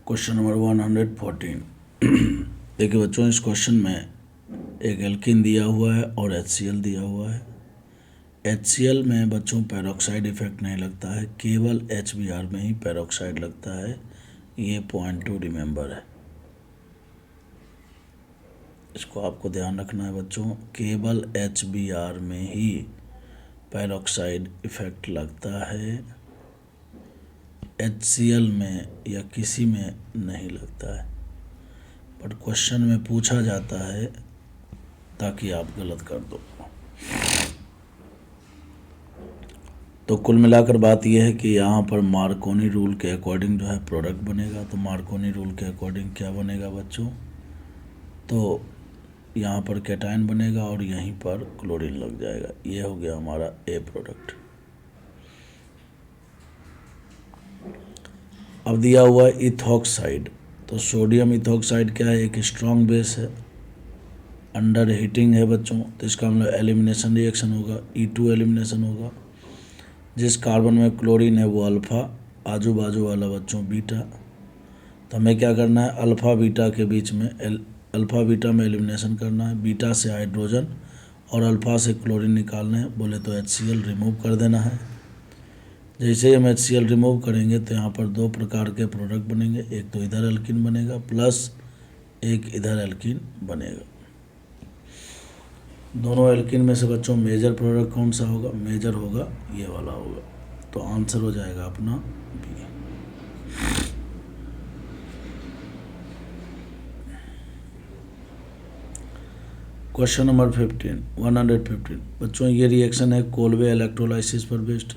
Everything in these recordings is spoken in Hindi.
Question number 114। देखिए बच्चों, इस क्वेश्चन में एक एल्कीन दिया हुआ है और HCl दिया हुआ है। HCl में बच्चों पेरोक्साइड इफेक्ट नहीं लगता है, केवल HBr में ही पेरोक्साइड लगता है। ये पॉइंट टू रिमेंबर है, इसको आपको ध्यान रखना है बच्चों। केवल HBr में ही पेरोक्साइड इफेक्ट लगता है, HCl में या किसी में नहीं लगता है। बट क्वेश्चन में पूछा जाता है ताकि आप गलत कर दो। तो कुल मिलाकर बात यह है कि यहाँ पर मार्कोनी रूल के अकॉर्डिंग जो है प्रोडक्ट बनेगा। तो मार्कोनी रूल के अकॉर्डिंग क्या बनेगा बच्चों? तो यहाँ पर कैटायन बनेगा और यहीं पर क्लोरीन लग जाएगा। ये हो गया हमारा ए प्रोडक्ट। अब दिया हुआ है इथॉक्साइड। तो सोडियम इथॉक्साइड क्या है? एक स्ट्रॉन्ग बेस है, अंडर हीटिंग है बच्चों। तो इसका मतलब एलिमिनेशन रिएक्शन होगा, E2 एलिमिनेशन होगा। जिस कार्बन में क्लोरीन है वो अल्फ़ा, आजू बाजू वाला बच्चों बीटा। तो हमें क्या करना है? अल्फ़ा बीटा के बीच में अल्फ़ा बीटा में एलिमिनेशन करना है। बीटा से हाइड्रोजन और अल्फ़ा से क्लोरीन निकालना है। बोले तो HCl रिमूव कर देना है। जैसे ही हम HCl रिमूव करेंगे तो यहाँ पर दो प्रकार के प्रोडक्ट बनेंगे। एक तो इधर एल्कीन बनेगा प्लस एक इधर एल्कीन बनेगा। दोनों एल्कीन में से बच्चों मेजर प्रोडक्ट कौन सा होगा? मेजर होगा ये वाला होगा। तो आंसर हो जाएगा अपना बी। क्वेश्चन नंबर 115 बच्चों, ये रिएक्शन है कोलवे इलेक्ट्रोलाइसिस पर बेस्ड।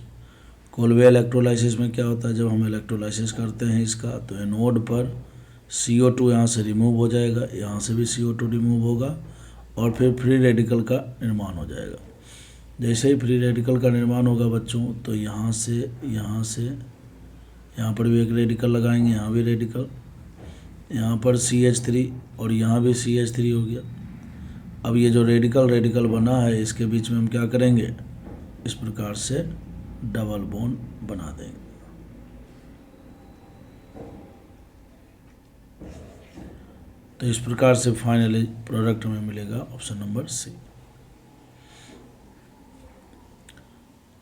कोलवे इलेक्ट्रोलाइसिस में क्या होता है? जब हम इलेक्ट्रोलाइसिस करते हैं इसका तो एनोड पर CO2 यहाँ से रिमूव हो जाएगा, यहाँ से भी CO2 रिमूव होगा और फिर फ्री रेडिकल का निर्माण हो जाएगा। जैसे ही फ्री रेडिकल का निर्माण होगा बच्चों तो यहाँ से यहाँ पर भी एक रेडिकल लगाएंगे, यहाँ भी रेडिकल, यहाँ पर CH3 और यहाँ भी CH3 हो गया। अब ये जो रेडिकल बना है इसके बीच में हम क्या करेंगे? इस प्रकार से डबल बॉन्ड बना देंगे। तो इस प्रकार से फाइनली प्रोडक्ट हमें मिलेगा option number C.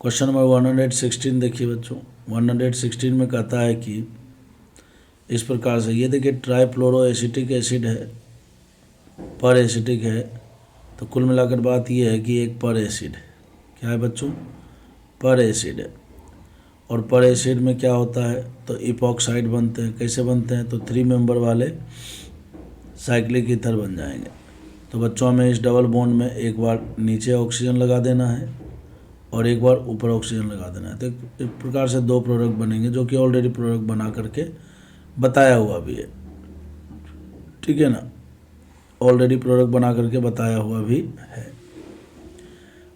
Question number 116 देखिए बच्चों। 116 में कहता है कि इस प्रकार से, ये देखिए ट्राइफ्लोरो एसिटिक एसिड है, पर एसिटिक है। तो कुल मिलाकर बात ये है कि एक पर एसिड है। क्या है बच्चों? पर एसिड है। और पर एसिड में क्या होता है? तो इपॉक्साइड बनते हैं। कैसे बनते हैं? तो 3 मेंबर वाले साइक्लिक ईथर बन जाएंगे। तो बच्चों हमें इस डबल बॉन्ड में एक बार नीचे ऑक्सीजन लगा देना है और एक बार ऊपर ऑक्सीजन लगा देना है। तो इस प्रकार से दो प्रोडक्ट बनेंगे जो कि ऑलरेडी प्रोडक्ट बना करके बताया हुआ भी है। ठीक है ना? ऑलरेडी प्रोडक्ट बना करके बताया हुआ भी है।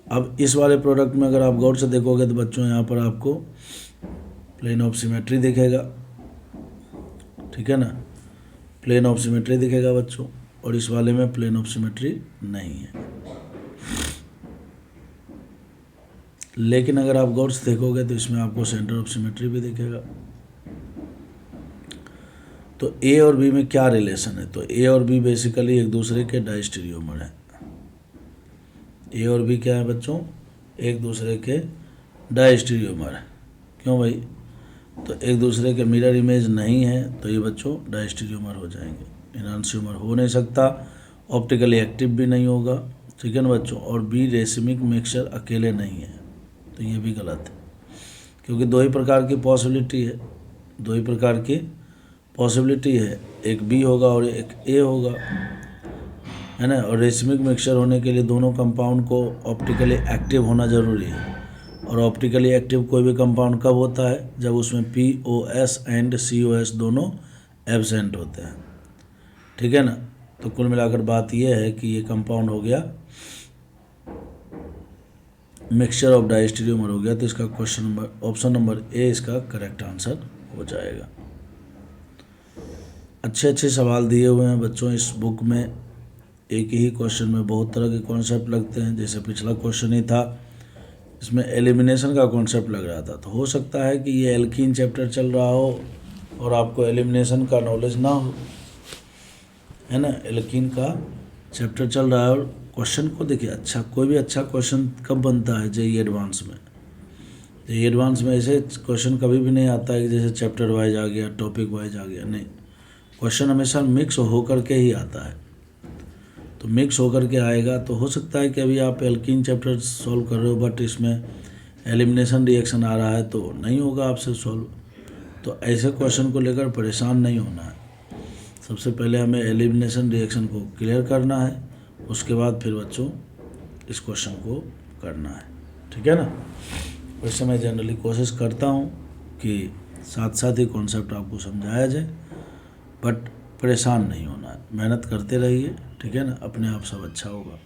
अब इस वाले प्रोडक्ट में अगर आप गौर से देखोगे तो बच्चों यहाँ पर आपको प्लेन ऑफ सिमेट्री दिखेगा। ठीक है ना? प्लेन ऑफ सिमेट्री दिखेगा बच्चों, और इस वाले में प्लेन ऑफ सिमेट्री नहीं है। लेकिन अगर आप गौर से देखोगे तो इसमें आपको सेंटर ऑफ सिमेट्री भी दिखेगा। तो A और B में क्या रिलेशन है? तो A और B बेसिकली एक दूसरे के डाइस्टेरियोमर हैं। A और B क्या है बच्चों? एक दूसरे के डाइस्टेरियोमर है। क्यों भाई? तो एक दूसरे के मिरर इमेज नहीं है तो ये बच्चों डाइस्टेरियोमर हो जाएंगे। एनांसियोमर हो नहीं सकता, ऑप्टिकली एक्टिव भी नहीं होगा। ठीक है ना बच्चों? और B रेसिमिक मिक्सचर अकेले नहीं है, तो ये भी गलत है, क्योंकि दो ही प्रकार की पॉसिबिलिटी है। एक B होगा और एक A होगा, है ना? और रेसिमिक मिक्सचर होने के लिए दोनों कंपाउंड को ऑप्टिकली एक्टिव होना ज़रूरी है। और ऑप्टिकली एक्टिव कोई भी कंपाउंड कब होता है? जब उसमें POS एंड COS दोनों एब्सेंट होते हैं। ठीक है ना? तो कुल मिलाकर बात यह है कि ये कंपाउंड हो गया मिक्सचर ऑफ डाइस्टेरियोमर हो गया। तो इसका ऑप्शन नंबर ए इसका करेक्ट आंसर हो जाएगा। अच्छे सवाल दिए हुए हैं बच्चों इस बुक में। एक ही क्वेश्चन में बहुत तरह के कॉन्सेप्ट लगते हैं। जैसे पिछला क्वेश्चन ही था, इसमें एलिमिनेशन का कॉन्सेप्ट लग रहा था। तो हो सकता है कि ये एल्कीन चैप्टर चल रहा हो और आपको एलिमिनेशन का नॉलेज ना हो, है ना। एल्कीन का चैप्टर चल रहा है और क्वेश्चन को देखिए, अच्छा कोई भी अच्छा क्वेश्चन कब बनता है, जेईई एडवांस में। जेईई एडवांस में ऐसे क्वेश्चन कभी भी नहीं आता है कि जैसे चैप्टर वाइज आ गया, टॉपिक वाइज आ गया, नहीं। क्वेश्चन हमेशा मिक्स होकर के ही आता है। तो मिक्स होकर के आएगा तो हो सकता है कि अभी आप एल्कीन चैप्टर सॉल्व कर रहे हो बट इसमें एलिमिनेशन रिएक्शन आ रहा है तो नहीं होगा आपसे सॉल्व। तो ऐसे क्वेश्चन को लेकर परेशान नहीं होना है। सबसे पहले हमें एलिमिनेशन रिएक्शन को क्लियर करना है, उसके बाद फिर बच्चों इस क्वेश्चन को करना है, ठीक है ना। वैसे मैं जनरली कोशिश करता हूँ कि साथ साथ ही कॉन्सेप्ट आपको समझाया जाए, बट परेशान नहीं होना है, मेहनत करते रहिए, ठीक है ना। अपने आप सब अच्छा होगा।